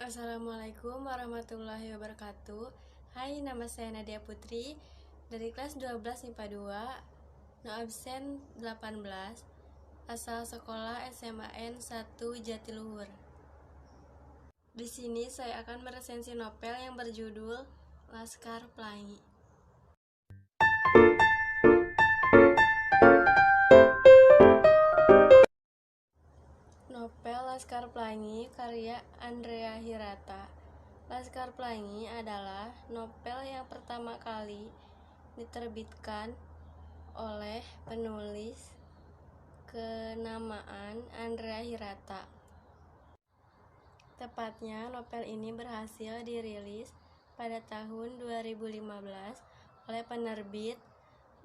Assalamualaikum warahmatullahi wabarakatuh. Hai, nama saya Nadia Putri dari kelas 12 IPA 2, no absen 18, asal sekolah SMAN 1 Jatiluhur. Di sini saya akan meresensi novel yang berjudul Laskar Pelangi. Novel Laskar Pelangi karya Andrea Hirata. Laskar Pelangi adalah novel yang pertama kali diterbitkan oleh penulis kenamaan Andrea Hirata. Tepatnya, novel ini berhasil dirilis pada tahun 2015 oleh penerbit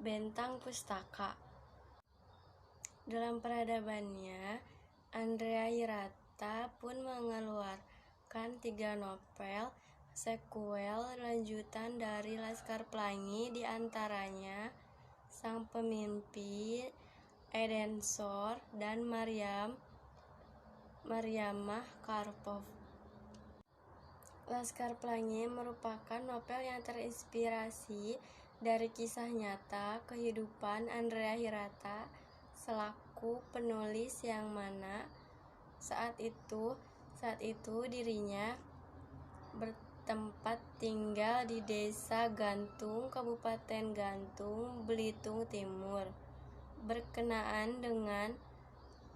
Bentang Pustaka. Dalam peradabannya, Andrea Hirata pun mengeluarkan 3 novel sekuel lanjutan dari Laskar Pelangi, diantaranya Sang Pemimpi, Eden Shore, dan Maryamah Karpov. Laskar Pelangi merupakan novel yang terinspirasi dari kisah nyata kehidupan Andrea Hirata selaku penulis yang mana saat itu dirinya bertempat tinggal di Desa Gantung, Kabupaten Gantung, Belitung Timur. Berkenaan dengan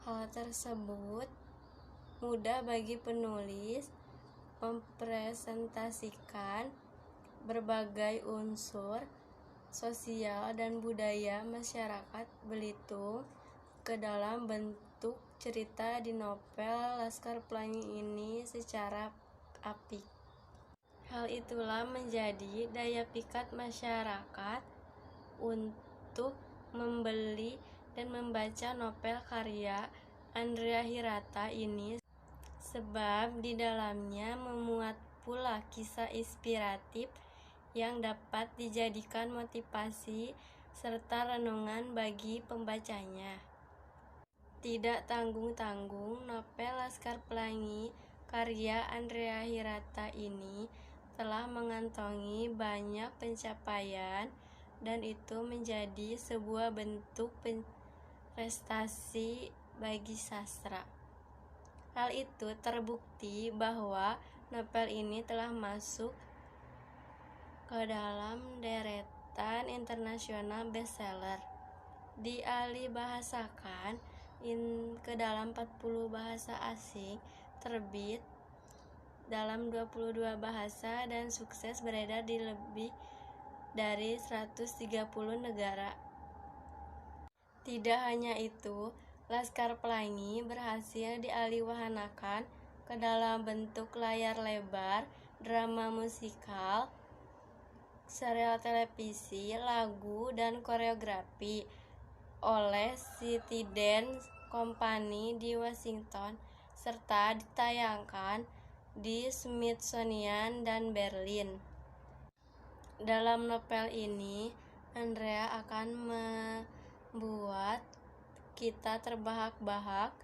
hal tersebut, mudah bagi penulis mempresentasikan berbagai unsur sosial dan budaya masyarakat Belitung ke dalam bentuk cerita di novel Laskar Pelangi ini secara apik. Hal itulah menjadi daya pikat masyarakat untuk membeli dan membaca novel karya Andrea Hirata ini, sebab di dalamnya memuat pula kisah inspiratif yang dapat dijadikan motivasi serta renungan bagi pembacanya. Tidak tanggung-tanggung, novel Laskar Pelangi karya Andrea Hirata ini telah mengantongi banyak pencapaian, dan itu menjadi sebuah bentuk prestasi bagi sastra. Hal itu terbukti bahwa novel ini telah masuk ke dalam deretan internasional bestseller, dialihbahasakan ke dalam 40 bahasa asing, terbit dalam 22 bahasa, dan sukses beredar di lebih dari 130 negara. Tidak hanya itu, Laskar Pelangi berhasil dialihwahanakan ke dalam bentuk layar lebar, drama musikal, serial televisi, lagu, dan koreografi oleh City Dance Company di Washington, serta ditayangkan di Smithsonian dan Berlin. Dalam novel ini, Andrea akan membuat kita terbahak-bahak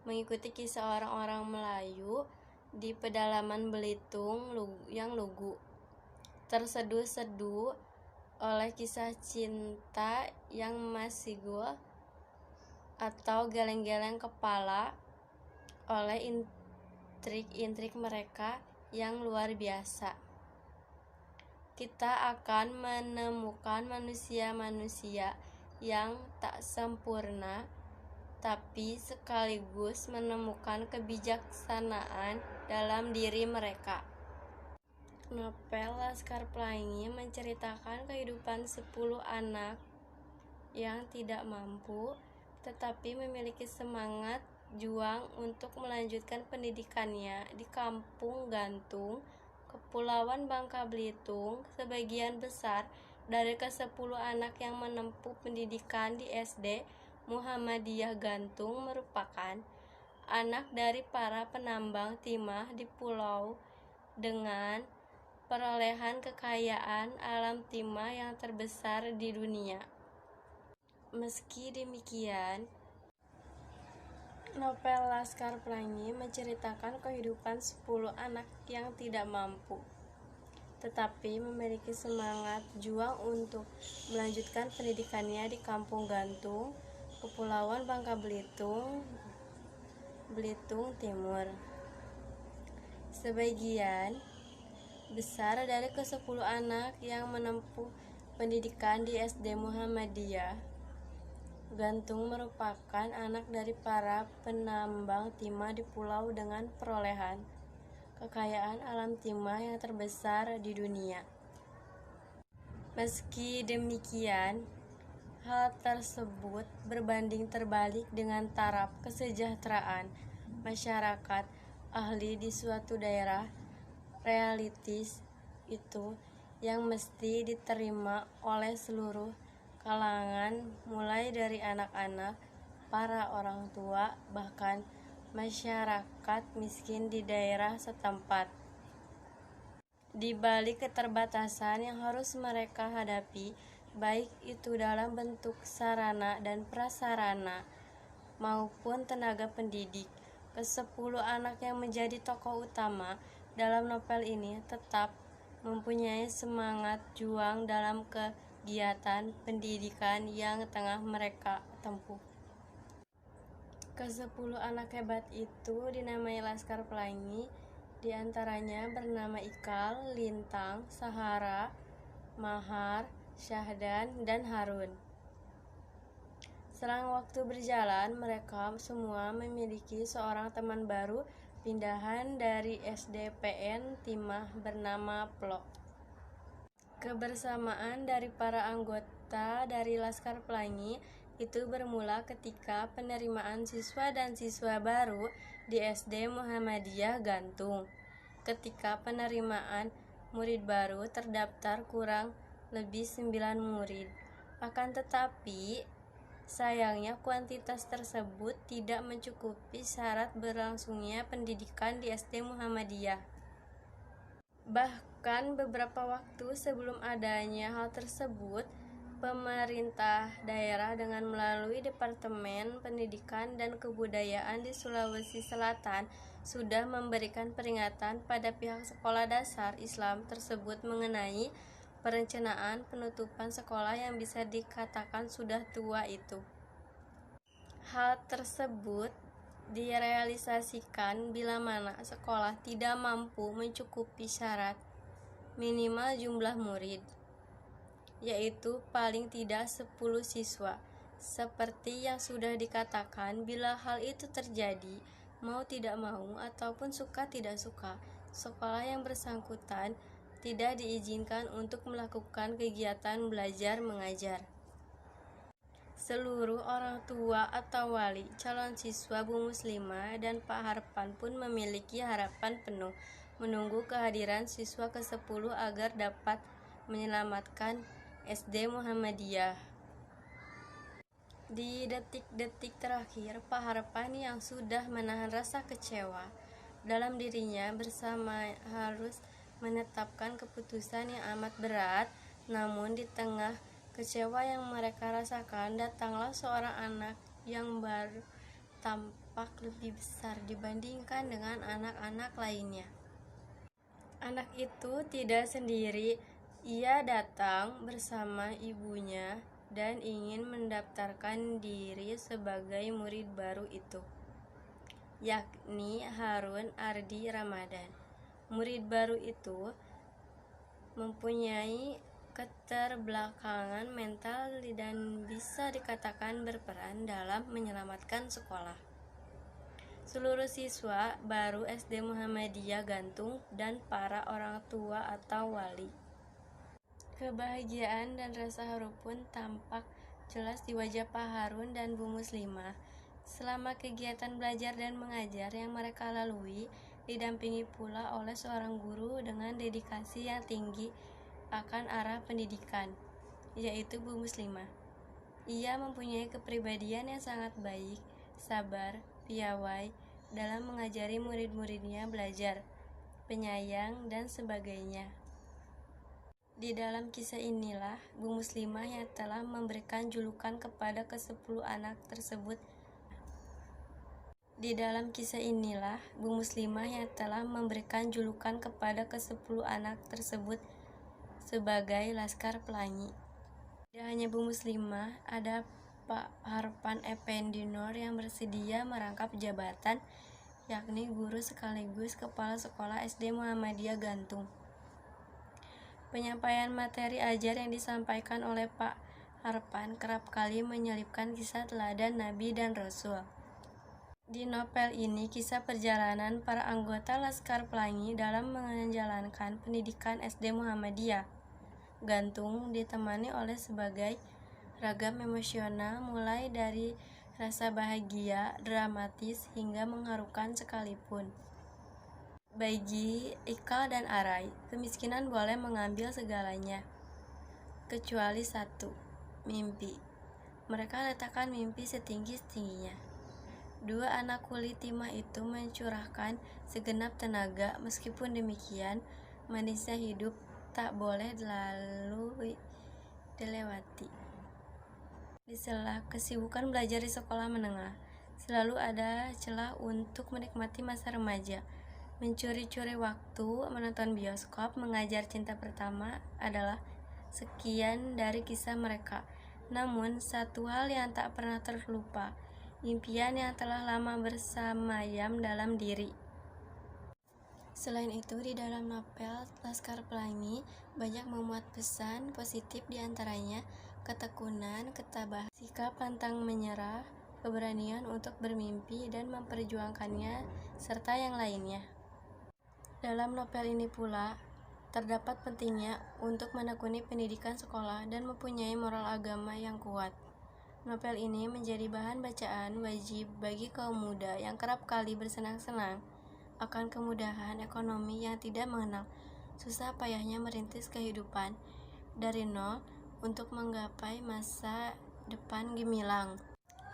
mengikuti kisah orang-orang Melayu di pedalaman Belitung yang lugu, terseduh-seduh oleh kisah cinta yang masigul atau geleng-geleng kepala oleh intrik-intrik mereka yang luar biasa. Kita akan menemukan manusia-manusia yang tak sempurna, tapi sekaligus menemukan kebijaksanaan dalam diri mereka. Novel Laskar Pelangi menceritakan kehidupan 10 anak yang tidak mampu, tetapi memiliki semangat juang untuk melanjutkan pendidikannya di Kampung Gantung, Kepulauan Bangka Belitung. Sebagian besar dari ke-10 anak yang menempuh pendidikan di SD Muhammadiyah Gantung merupakan anak dari para penambang timah di pulau dengan perolehan kekayaan alam timah yang terbesar di dunia. Meski demikian, Novel Laskar Pelangi menceritakan kehidupan 10 anak yang tidak mampu, tetapi memiliki semangat juang untuk melanjutkan pendidikannya di Kampung Gantung, Kepulauan Bangka Belitung, Belitung Timur. Sebagian besar dari ke-10 anak yang menempuh pendidikan di SD Muhammadiyah Gantung merupakan anak dari para penambang timah di pulau dengan perolehan kekayaan alam timah yang terbesar di dunia. Meski demikian, hal tersebut berbanding terbalik dengan taraf kesejahteraan masyarakat ahli di suatu daerah realitis itu yang mesti diterima oleh seluruh kalangan, mulai dari anak-anak, para orang tua, bahkan masyarakat miskin di daerah setempat. Di balik keterbatasan yang harus mereka hadapi, baik itu dalam bentuk sarana dan prasarana maupun tenaga pendidik, ke-10 anak yang menjadi tokoh utama dalam novel ini tetap mempunyai semangat juang dalam kegiatan pendidikan yang tengah mereka tempuh. Ke-10 anak hebat itu dinamai Laskar Pelangi, diantaranya bernama Ikal, Lintang, Sahara, Mahar, Syahdan, dan Harun. Selang waktu berjalan, mereka semua memiliki seorang teman baru pindahan dari SDPN Timah bernama Plok. Kebersamaan dari para anggota dari Laskar Pelangi itu bermula ketika penerimaan siswa dan siswa baru di SD Muhammadiyah Gantung. Ketika penerimaan murid baru terdaftar kurang lebih 9 murid. Akan tetapi, sayangnya kuantitas tersebut tidak mencukupi syarat berlangsungnya pendidikan di SD Muhammadiyah. Bahkan beberapa waktu sebelum adanya hal tersebut, pemerintah daerah dengan melalui Departemen Pendidikan dan Kebudayaan di Sulawesi Selatan sudah memberikan peringatan pada pihak sekolah dasar Islam tersebut mengenai perencanaan penutupan sekolah yang bisa dikatakan sudah tua itu. Hal tersebut direalisasikan bila mana sekolah tidak mampu mencukupi syarat minimal jumlah murid, yaitu paling tidak 10 siswa. Seperti yang sudah dikatakan, bila hal itu terjadi, mau tidak mau ataupun suka tidak suka, sekolah yang bersangkutan tidak diizinkan untuk melakukan kegiatan belajar mengajar. Seluruh orang tua atau wali calon siswa Bu Muslimah dan Pak Harpan pun memiliki harapan penuh menunggu kehadiran siswa ke-10 agar dapat menyelamatkan SD Muhammadiyah. Di detik-detik terakhir, Pak Harpan yang sudah menahan rasa kecewa dalam dirinya bersama harus menetapkan keputusan yang amat berat, namun di tengah kecewa yang mereka rasakan, datanglah seorang anak yang baru tampak lebih besar dibandingkan dengan anak-anak lainnya. Anak itu tidak sendiri, ia datang bersama ibunya dan ingin mendaftarkan diri sebagai murid baru itu, yakni Harun Ardi Ramadan. Murid baru itu mempunyai keterbelakangan mental dan bisa dikatakan berperan dalam menyelamatkan sekolah. Seluruh siswa baru SD Muhammadiyah Gantung dan para orang tua atau wali. Kebahagiaan dan rasa haru pun tampak jelas di wajah Pak Harun dan Bu Muslimah selama kegiatan belajar dan mengajar yang mereka lalui, didampingi pula oleh seorang guru dengan dedikasi yang tinggi akan arah pendidikan, yaitu Bu Muslimah. Ia mempunyai kepribadian yang sangat baik, sabar, piawai dalam mengajari murid-muridnya belajar, penyayang, dan sebagainya. Di dalam kisah inilah Bu Muslimah yang telah memberikan julukan kepada ke-10 anak tersebut. Di dalam kisah inilah Bu Muslimah yang telah memberikan julukan kepada ke-10 anak tersebut sebagai Laskar Pelangi. Tidak hanya Bu Muslimah, ada Pak Harpan Effendi Nur yang bersedia merangkap jabatan, yakni guru sekaligus kepala sekolah SD Muhammadiyah Gantung. Penyampaian materi ajar yang disampaikan oleh Pak Harpan kerap kali menyelipkan kisah teladan Nabi dan Rasul. Di novel ini, kisah perjalanan para anggota Laskar Pelangi dalam menjalankan pendidikan SD Muhammadiyah Gantung ditemani oleh sebagai ragam emosional, mulai dari rasa bahagia, dramatis, hingga mengharukan sekalipun. Bagi Ikal dan Arai, kemiskinan boleh mengambil segalanya, kecuali satu, mimpi. Mereka letakkan mimpi setinggi-tingginya. Dua anak kulit timah itu mencurahkan segenap tenaga. Meskipun demikian, manisnya hidup tak boleh dilewati. Di sela kesibukan belajar di sekolah menengah, selalu ada celah untuk menikmati masa remaja. Mencuri-curi waktu, menonton bioskop, mengajar cinta pertama adalah sekian dari kisah mereka. Namun, satu hal yang tak pernah terlupa, impian yang telah lama bersemayam dalam diri. Selain itu, di dalam novel Laskar Pelangi banyak memuat pesan positif, diantaranya ketekunan, ketabahan, sikap pantang menyerah, keberanian untuk bermimpi dan memperjuangkannya, serta yang lainnya. Dalam novel ini pula terdapat pentingnya untuk menekuni pendidikan sekolah dan mempunyai moral agama yang kuat. Novel ini menjadi bahan bacaan wajib bagi kaum muda yang kerap kali bersenang-senang akan kemudahan ekonomi, yang tidak mengenal susah payahnya merintis kehidupan dari nol untuk menggapai masa depan gemilang.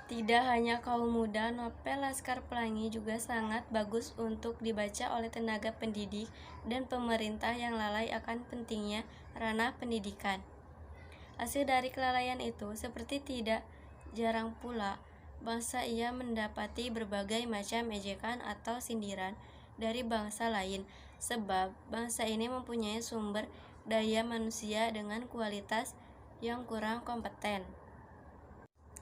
Tidak hanya kaum muda, novel Laskar Pelangi juga sangat bagus untuk dibaca oleh tenaga pendidik dan pemerintah yang lalai akan pentingnya ranah pendidikan. Hasil dari kelalaian itu, seperti tidak jarang pula bangsa ia mendapati berbagai macam ejekan atau sindiran dari bangsa lain, sebab bangsa ini mempunyai sumber daya manusia dengan kualitas yang kurang kompeten.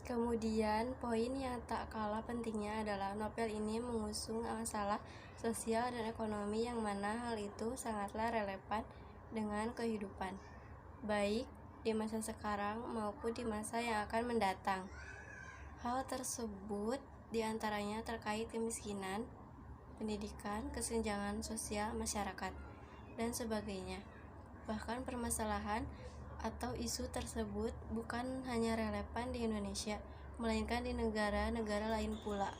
Kemudian, poin yang tak kalah pentingnya adalah novel ini mengusung masalah sosial dan ekonomi, yang mana hal itu sangatlah relevan dengan kehidupan, baik di masa sekarang maupun di masa yang akan mendatang. Hal tersebut diantaranya terkait kemiskinan, pendidikan, kesenjangan sosial masyarakat, dan sebagainya. Bahkan permasalahan atau isu tersebut bukan hanya relevan di Indonesia, melainkan di negara-negara lain pula.